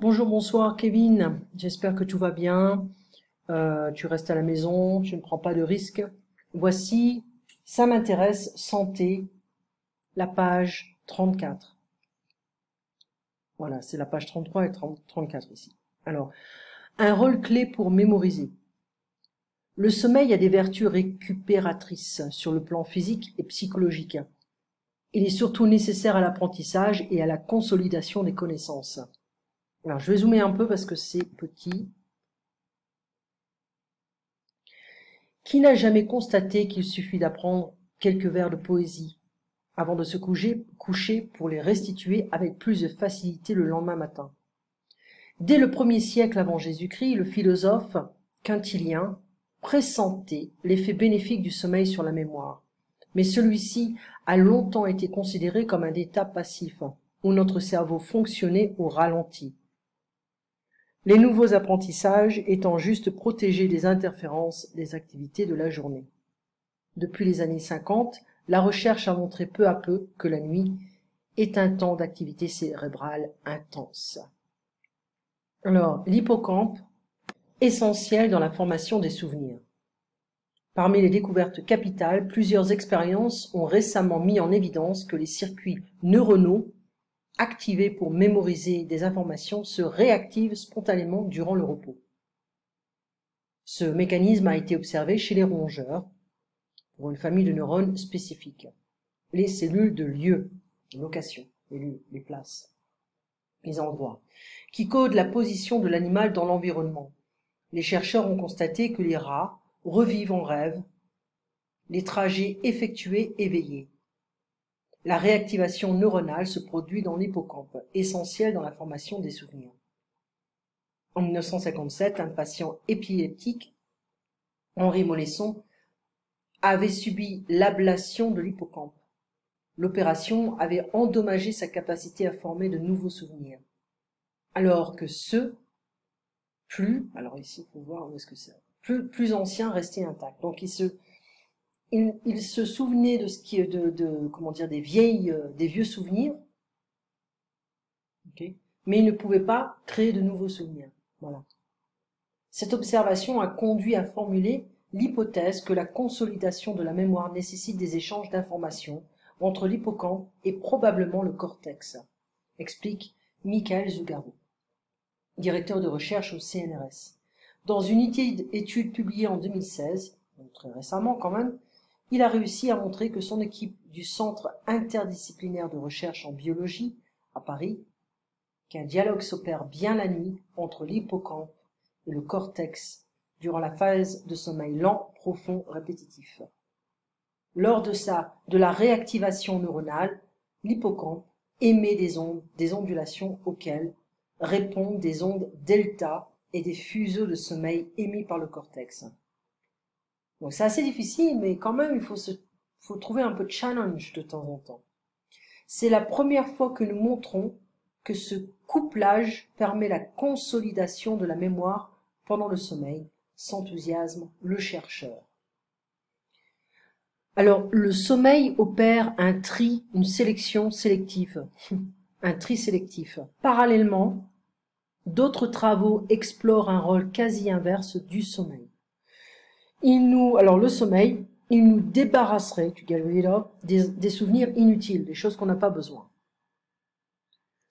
Bonjour, bonsoir Kevin, j'espère que tout va bien, tu restes à la maison, tu ne prends pas de risques. Voici, ça m'intéresse, santé, la page 34. Voilà, c'est la page 33 et 34 ici. Alors, un rôle clé pour mémoriser. Le sommeil a des vertus récupératrices sur le plan physique et psychologique. Il est surtout nécessaire à l'apprentissage et à la consolidation des connaissances. Alors, je vais zoomer un peu parce que c'est petit. Qui n'a jamais constaté qu'il suffit d'apprendre quelques vers de poésie avant de se coucher pour les restituer avec plus de facilité le lendemain matin? Dès le 1er siècle avant Jésus-Christ, le philosophe quintilien pressentait l'effet bénéfique du sommeil sur la mémoire. Mais celui-ci a longtemps été considéré comme un état passif, où notre cerveau fonctionnait au ralenti. Les nouveaux apprentissages étant juste protégés des interférences des activités de la journée. Depuis les années 50, la recherche a montré peu à peu que la nuit est un temps d'activité cérébrale intense. Alors, l'hippocampe, essentiel dans la formation des souvenirs. Parmi les découvertes capitales, plusieurs expériences ont récemment mis en évidence que les circuits neuronaux activés pour mémoriser des informations se réactivent spontanément durant le repos. Ce mécanisme a été observé chez les rongeurs, pour une famille de neurones spécifiques. Les cellules de lieu, de location, les lieux, les places, les endroits, qui codent la position de l'animal dans l'environnement. Les chercheurs ont constaté que les rats revivent en rêve les trajets effectués éveillés. La réactivation neuronale se produit dans l'hippocampe, essentiel dans la formation des souvenirs. En 1957, un patient épileptique, Henri Molesson, avait subi l'ablation de l'hippocampe. L'opération avait endommagé sa capacité à former de nouveaux souvenirs. Alors que ceux alors ici, il faut voir où est-ce que c'est, plus anciens restaient intacts. Donc il se souvenait de ce qui est comment dire, des vieux souvenirs, okay, mais il ne pouvait pas créer de nouveaux souvenirs. Voilà. Cette observation a conduit à formuler l'hypothèse que la consolidation de la mémoire nécessite des échanges d'informations entre l'hippocampe et probablement le cortex, explique Michael Zugaro, directeur de recherche au CNRS. Dans une étude publiée en 2016, donc très récemment quand même, il a réussi à montrer que son équipe du Centre interdisciplinaire de recherche en biologie à Paris, qu'un dialogue s'opère bien la nuit entre l'hippocampe et le cortex durant la phase de sommeil lent, profond, répétitif. Lors de la réactivation neuronale, l'hippocampe émet des ondulations auxquelles répondent des ondes delta et des fuseaux de sommeil émis par le cortex. Donc c'est assez difficile, mais quand même, il faut trouver un peu de challenge de temps en temps. C'est la première fois que nous montrons que ce couplage permet la consolidation de la mémoire pendant le sommeil, s'enthousiasme le chercheur. Alors, le sommeil opère une sélection sélective, un tri sélectif. Parallèlement, d'autres travaux explorent un rôle quasi inverse du sommeil. Le sommeil, il nous débarrasserait, des souvenirs inutiles, des choses qu'on n'a pas besoin.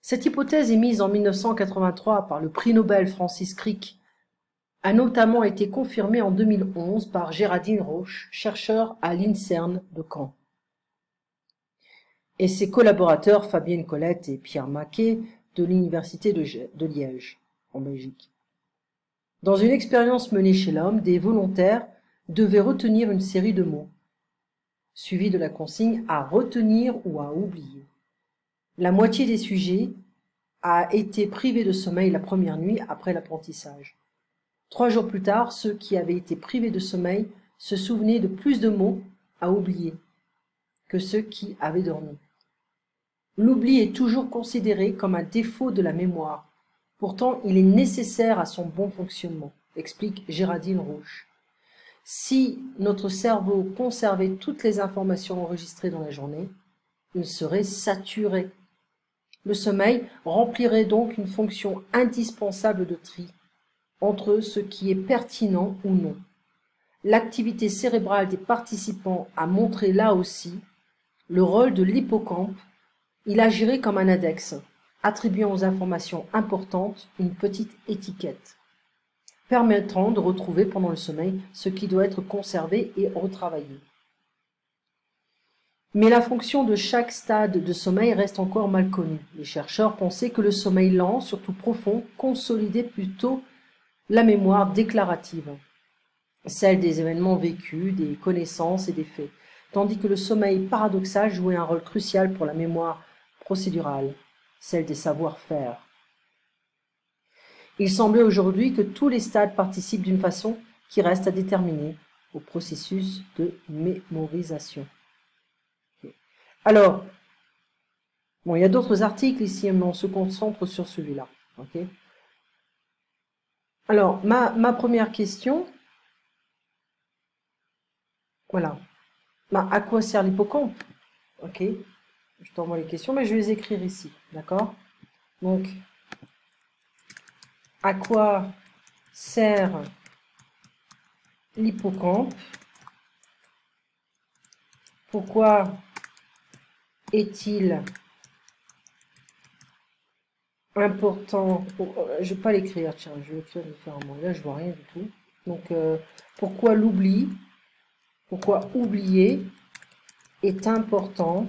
Cette hypothèse émise en 1983 par le prix Nobel Francis Crick a notamment été confirmée en 2011 par Géraldine Roche, chercheur à l'INSERM de Caen, et ses collaborateurs Fabienne Colette et Pierre Maquet de l'Université de Liège, en Belgique. Dans une expérience menée chez l'homme, des volontaires devaient retenir une série de mots, suivie de la consigne à retenir ou à oublier. La moitié des sujets a été privée de sommeil la première nuit après l'apprentissage. 3 jours plus tard, ceux qui avaient été privés de sommeil se souvenaient de plus de mots à oublier que ceux qui avaient dormi. L'oubli est toujours considéré comme un défaut de la mémoire. Pourtant, il est nécessaire à son bon fonctionnement, explique Géraldine Roche. Si notre cerveau conservait toutes les informations enregistrées dans la journée, il serait saturé. Le sommeil remplirait donc une fonction indispensable de tri entre ce qui est pertinent ou non. L'activité cérébrale des participants a montré là aussi le rôle de l'hippocampe. Il agirait comme un index, attribuant aux informations importantes une petite étiquette, permettant de retrouver pendant le sommeil ce qui doit être conservé et retravaillé. Mais la fonction de chaque stade de sommeil reste encore mal connue. Les chercheurs pensaient que le sommeil lent, surtout profond, consolidait plutôt la mémoire déclarative, celle des événements vécus, des connaissances et des faits, tandis que le sommeil paradoxal jouait un rôle crucial pour la mémoire procédurale, celle des savoir-faire. Il semblait aujourd'hui que tous les stades participent d'une façon qui reste à déterminer au processus de mémorisation. Alors, bon, il y a d'autres articles ici, mais on se concentre sur celui-là. Okay. Alors, ma première question, voilà. À quoi sert l'hippocampe? Ok, je t'envoie les questions, mais je vais les écrire ici, d'accord? Donc, à quoi sert l'hippocampe? Pourquoi est-il important? Je ne vais pas l'écrire, tiens, je vais l'écrire différemment. Là, je vois rien du tout. Donc, pourquoi l'oubli? Pourquoi oublier est important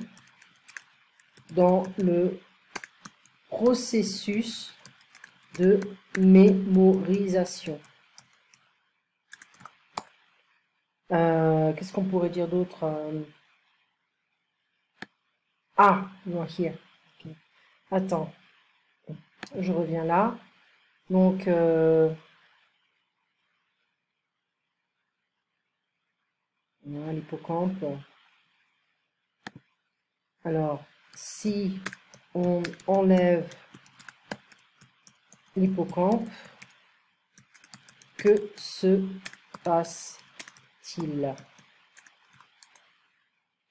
dans le processus de mémorisation? Qu'est-ce qu'on pourrait dire d'autre? Ah, non, here. Okay. Attends, je reviens là. Donc, l'hippocampe. Alors, si on enlève l'hippocampe, que se passe-t-il?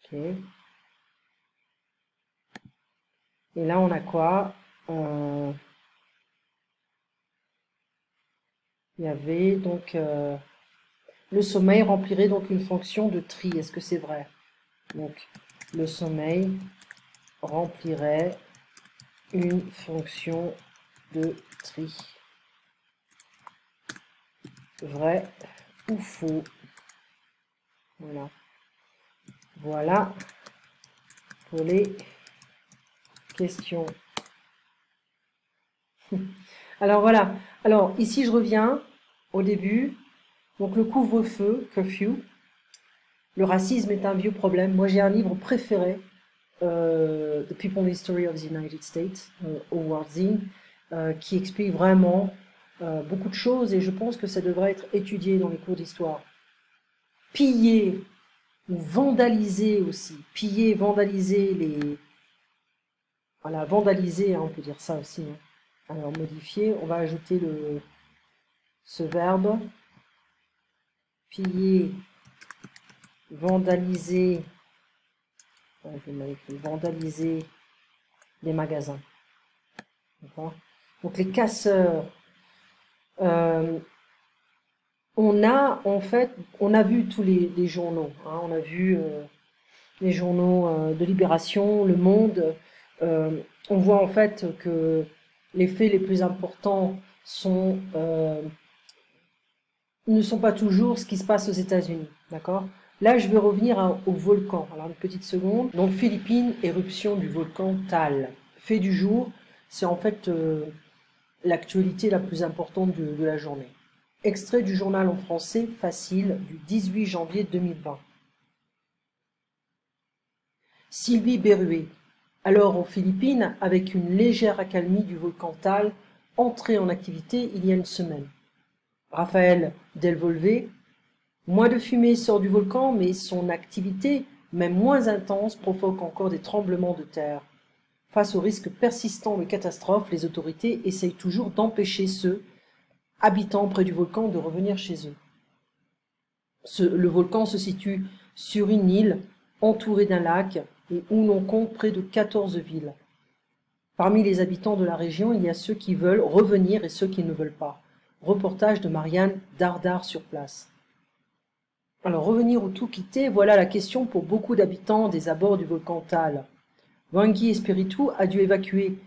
Ok. Et là, on a quoi? Il y avait donc le sommeil remplirait donc une fonction de tri. Est-ce que c'est vrai? Donc, le sommeil remplirait une fonction de tri. Vrai ou faux? Voilà. Voilà pour les questions. Alors voilà. Alors ici je reviens au début. Donc le couvre-feu, curfew. Le racisme est un vieux problème. Moi j'ai un livre préféré, The People History of the United States, Howard Zinn, qui explique vraiment beaucoup de choses et je pense que ça devrait être étudié dans les cours d'histoire. Piller ou vandaliser aussi. Piller, vandaliser les... Voilà, vandaliser, hein, on peut dire ça aussi. Hein. Alors modifier, on va ajouter ce verbe. Piller, vandaliser, vandaliser les magasins. Donc les casseurs, on a vu tous les journaux, hein, on a vu les journaux de Libération, Le Monde, on voit en fait que les faits les plus importants ne sont pas toujours ce qui se passe aux États-Unis, d'accord? Là, je vais revenir au volcan. Alors, une petite seconde. Donc, Philippines, éruption du volcan Taal. Fait du jour, c'est en fait l'actualité la plus importante de la journée. Extrait du journal en français, facile, du 18 janvier 2020. Sylvie Berruet. Alors, aux Philippines, avec une légère accalmie du volcan Taal, entré en activité il y a une semaine. Raphaël Delvolvé. Moins de fumée sort du volcan, mais son activité, même moins intense, provoque encore des tremblements de terre. Face au risque persistant de catastrophe, les autorités essayent toujours d'empêcher ceux habitant près du volcan de revenir chez eux. Le volcan se situe sur une île entourée d'un lac et où l'on compte près de 14 villes. Parmi les habitants de la région, il y a ceux qui veulent revenir et ceux qui ne veulent pas. Reportage de Marianne Dardar sur place. Alors revenir ou tout quitter, voilà la question pour beaucoup d'habitants des abords du volcan Tal. Wangi Espiritu a dû évacuer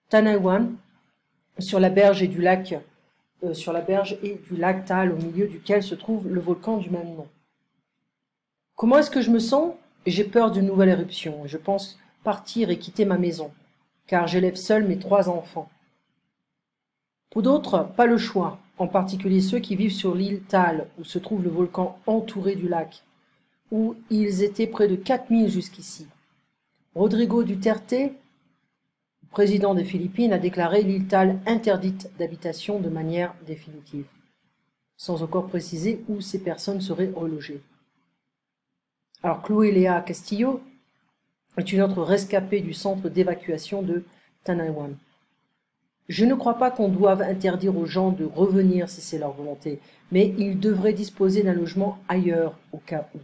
Tanaiwan sur la berge et du lac Tal au milieu duquel se trouve le volcan du même nom. Comment est-ce que je me sens? J'ai peur d'une nouvelle éruption. Je pense partir et quitter ma maison, car j'élève seul mes 3 enfants. Pour d'autres, pas le choix, en particulier ceux qui vivent sur l'île Tal, où se trouve le volcan entouré du lac, où ils étaient près de 4000 jusqu'ici. Rodrigo Duterte, président des Philippines, a déclaré l'île Tal interdite d'habitation de manière définitive, sans encore préciser où ces personnes seraient relogées. Alors Chloé Léa Castillo est une autre rescapée du centre d'évacuation de Tanaiwan. Je ne crois pas qu'on doive interdire aux gens de revenir si c'est leur volonté, mais ils devraient disposer d'un logement ailleurs au cas où.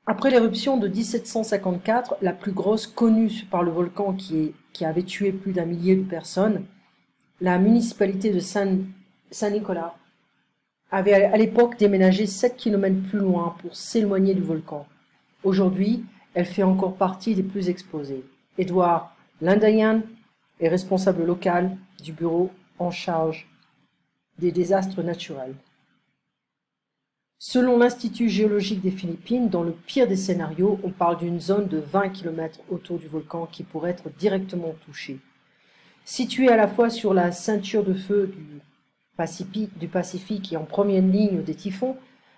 Après l'éruption de 1754, la plus grosse connue par le volcan qui avait tué plus d'1 millier de personnes, la municipalité de San Nicolas avait à l'époque déménagé 7 km plus loin pour s'éloigner du volcan. Aujourd'hui, elle fait encore partie des plus exposées. Edouard Lindayan est responsable local du bureau en charge des désastres naturels. Selon l'Institut géologique des Philippines, dans le pire des scénarios, on parle d'une zone de 20 km autour du volcan qui pourrait être directement touchée. Située à la fois sur la ceinture de feu du Pacifique et en première ligne des typhons,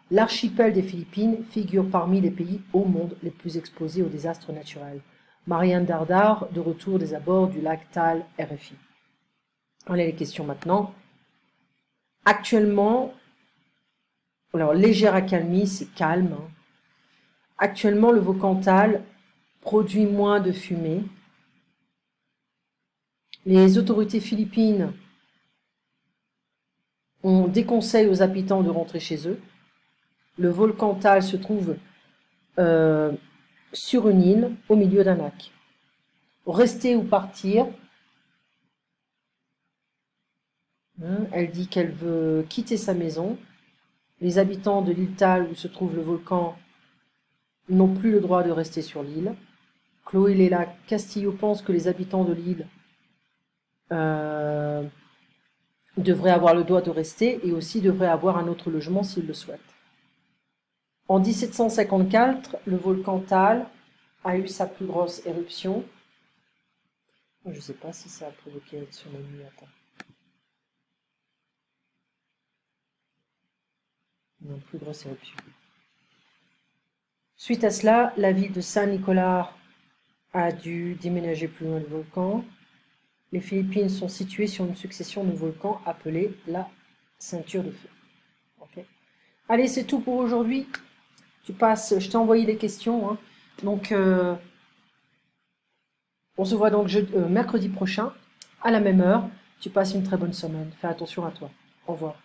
l'archipel des Philippines figure parmi les pays au monde les plus exposés aux désastres naturels. Marianne Dardar, de retour des abords du lac Tal, RFI. Allez, les questions maintenant. Actuellement, alors légère accalmie, c'est calme. Actuellement, le volcan Tal produit moins de fumée. Les autorités philippines on déconseille aux habitants de rentrer chez eux. Le volcan Tal se trouve sur une île au milieu d'un lac. Rester ou partir. Elle dit qu'elle veut quitter sa maison. Les habitants de l'île Tal où se trouve le volcan n'ont plus le droit de rester sur l'île. Chloé Léla Castillo pense que les habitants de l'île devraient avoir le droit de rester et aussi devraient avoir un autre logement s'ils le souhaitent. En 1754, le volcan Tal a eu sa plus grosse éruption. Je ne sais pas si ça a provoqué un tsunami. Attends. Une plus grosse éruption. Suite à cela, la ville de San Nicolas a dû déménager plus loin du volcan. Les Philippines sont situées sur une succession de volcans appelés la ceinture de feu. Okay. Allez, c'est tout pour aujourd'hui. Je t'ai envoyé les questions. Hein. Donc, on se voit donc mercredi prochain, à la même heure. Tu passes une très bonne semaine. Fais attention à toi. Au revoir.